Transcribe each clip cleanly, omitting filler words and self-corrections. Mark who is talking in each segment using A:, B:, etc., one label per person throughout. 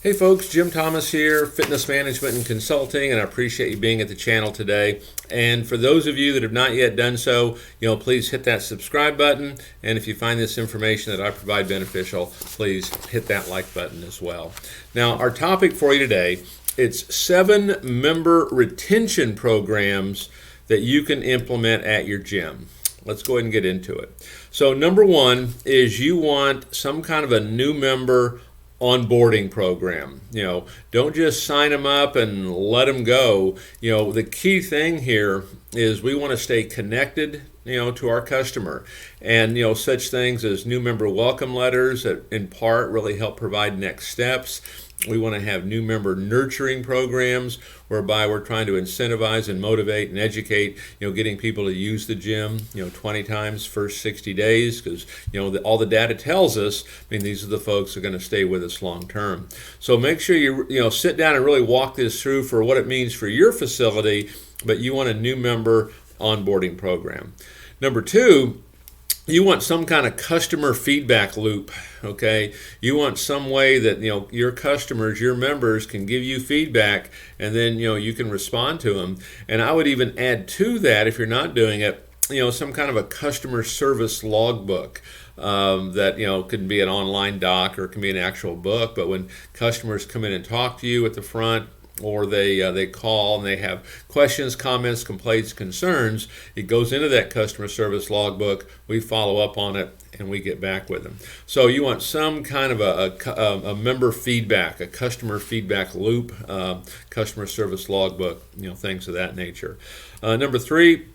A: Hey folks, Jim Thomas here, Fitness Management and Consulting, and I appreciate you being at the channel today. And for those of you that have not yet done so, please hit that subscribe button. And if you find this information that I provide beneficial, please hit that like button as well. Now, our topic for you today, it's 7 member retention programs that you can implement at your gym. Let's go ahead and get into it. So number one is you want some kind of a new member onboarding program. Don't just sign them up and let them go. The key thing here is we want to stay connected to our customer, and such things as new member welcome letters that in part really help provide next steps. We want to have new member nurturing programs whereby we're trying to incentivize and motivate and educate, getting people to use the gym, 20 times first 60 days, because, all the data tells us, these are the folks who are going to stay with us long term. So make sure you sit down and really walk this through for what it means for your facility, but you want a new member onboarding program. Number two, you want some kind of customer feedback loop, okay? You want some way that, your customers, your members can give you feedback, and then, you can respond to them. And I would even add to that, if you're not doing it, some kind of a customer service logbook. That could be an online doc or it can be an actual book, but when customers come in and talk to you at the front, or they call and they have questions, comments, complaints, concerns, it goes into that customer service logbook. We follow up on it and we get back with them. So you want some kind of a member feedback, a customer feedback loop, customer service logbook, things of that nature. Number three,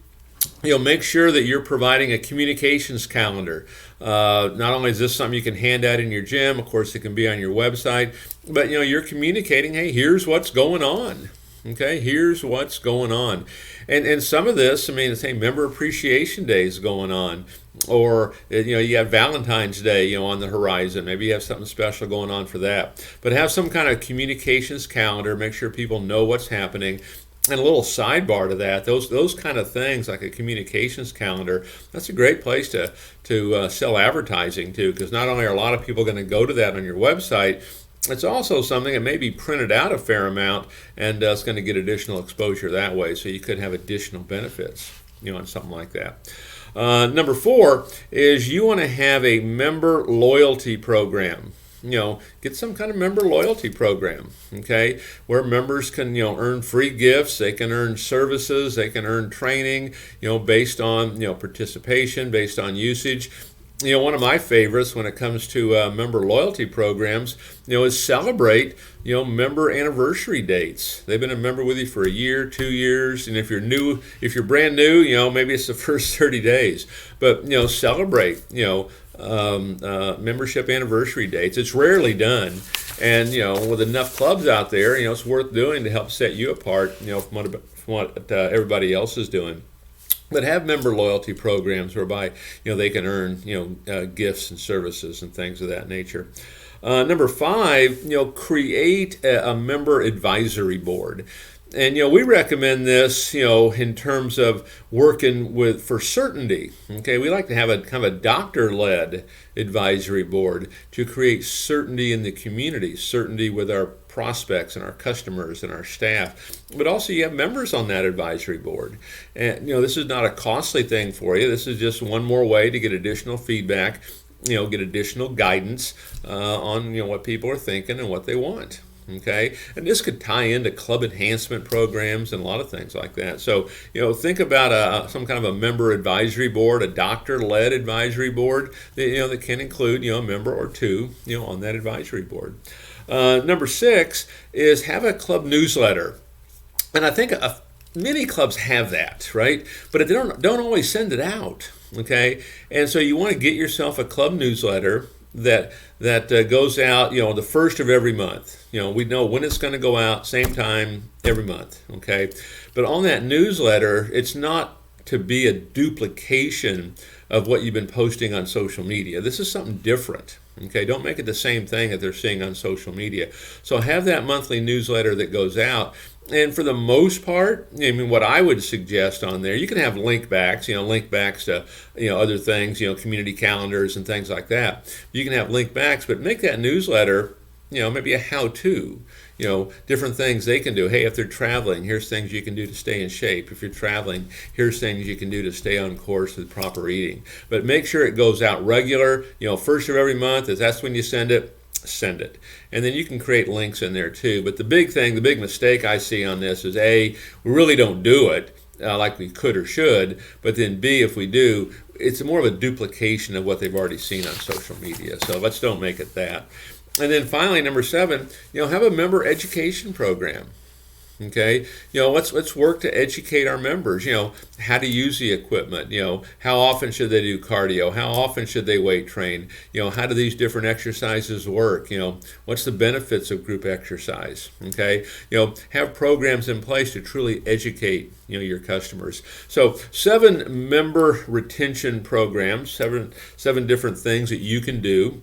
A: make sure that you're providing a communications calendar. Not only is this something you can hand out in your gym, of course it can be on your website, but you're communicating, hey, here's what's going on. Okay, here's what's going on. And some of this, say member appreciation day is going on, or you have Valentine's Day on the horizon. Maybe you have something special going on for that. But have some kind of communications calendar, make sure people know what's happening. And a little sidebar to that, those kind of things like a communications calendar, that's a great place to sell advertising to, because not only are a lot of people going to go to that on your website, it's also something that may be printed out a fair amount, and it's going to get additional exposure that way. So you could have additional benefits, on something like that. Number four is you want to have a member loyalty program. Get some kind of member loyalty program, okay, where members can, earn free gifts, they can earn services, they can earn training, based on, participation, based on usage. One of my favorites when it comes to member loyalty programs, is celebrate, member anniversary dates. They've been a member with you for a year, 2 years, and if you're brand new, maybe it's the first 30 days. But, celebrate, membership anniversary dates. It's rarely done, and with enough clubs out there, it's worth doing to help set you apart, from what everybody else is doing. But have member loyalty programs whereby they can earn gifts and services and things of that nature. Number five, create a member advisory board. And we recommend this in terms of working for certainty. Okay, we like to have a kind of a doctor-led advisory board to create certainty in the community, certainty with our prospects and our customers and our staff. But also you have members on that advisory board. And this is not a costly thing for you. This is just one more way to get additional feedback, get additional guidance on what people are thinking and what they want. Okay, and this could tie into club enhancement programs and a lot of things like that. So, think about some kind of a member advisory board, a doctor-led advisory board that can include a member or two on that advisory board. Number six is have a club newsletter, and I think many clubs have that, right? But they don't always send it out. Okay, and so you want to get yourself a club newsletter that goes out, the first of every month. We know when it's going to go out, same time every month, okay? But on that newsletter, it's not to be a duplication of what you've been posting on social media. This is something different, okay? Don't make it the same thing that they're seeing on social media. So have that monthly newsletter that goes out. And for the most part, what I would suggest on there, you can have link backs to, other things, community calendars and things like that. You can have link backs, but make that newsletter maybe a how-to, different things they can do. Hey, if they're traveling, here's things you can do to stay in shape. If you're traveling, here's things you can do to stay on course with proper eating. But make sure it goes out regular, first of every month, if that's when you send it. And then you can create links in there too. But the big mistake I see on this is A, we really don't do it like we could or should, but then B, if we do, it's more of a duplication of what they've already seen on social media. So let's don't make it that. And then finally, number 7, have a member education program. Okay, let's work to educate our members, how to use the equipment, how often should they do cardio, how often should they weight train, how do these different exercises work, what's the benefits of group exercise, okay, have programs in place to truly educate, your customers. So 7 member retention programs, seven different things that you can do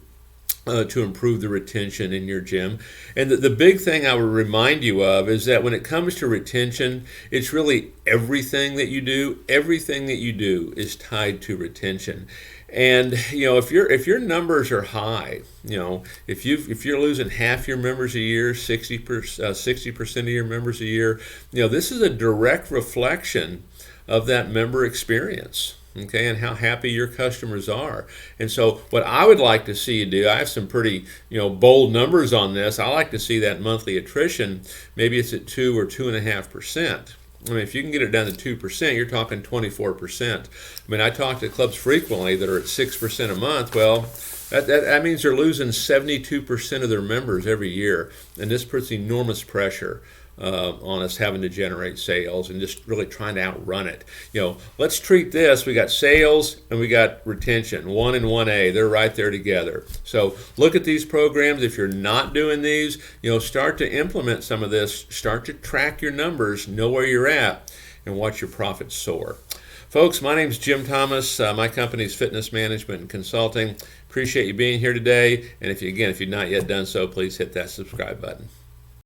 A: to improve the retention in your gym. And the big thing I would remind you of is that when it comes to retention, it's really everything that you do. Everything that you do is tied to retention. And if your numbers are high, if you're losing half your members a year, 60% of your members a year, this is a direct reflection of that member experience. Okay, and how happy your customers are. And so what I would like to see you do, I have some pretty, bold numbers on this. I like to see that monthly attrition, maybe it's at 2 or 2.5%. I mean, if you can get it down to 2%, you're talking 24%. I mean, I talk to clubs frequently that are at 6% a month. Well, that means they're losing 72% of their members every year, and this puts enormous pressure on us having to generate sales and just really trying to outrun it. Let's treat this. We got sales and we got retention, 1 and 1A. They're right there together. So look at these programs. If you're not doing these, start to implement some of this. Start to track your numbers, know where you're at, and watch your profits soar. Folks, my name is Jim Thomas. My company is Fitness Management and Consulting. Appreciate you being here today. And if you've not yet done so, please hit that subscribe button.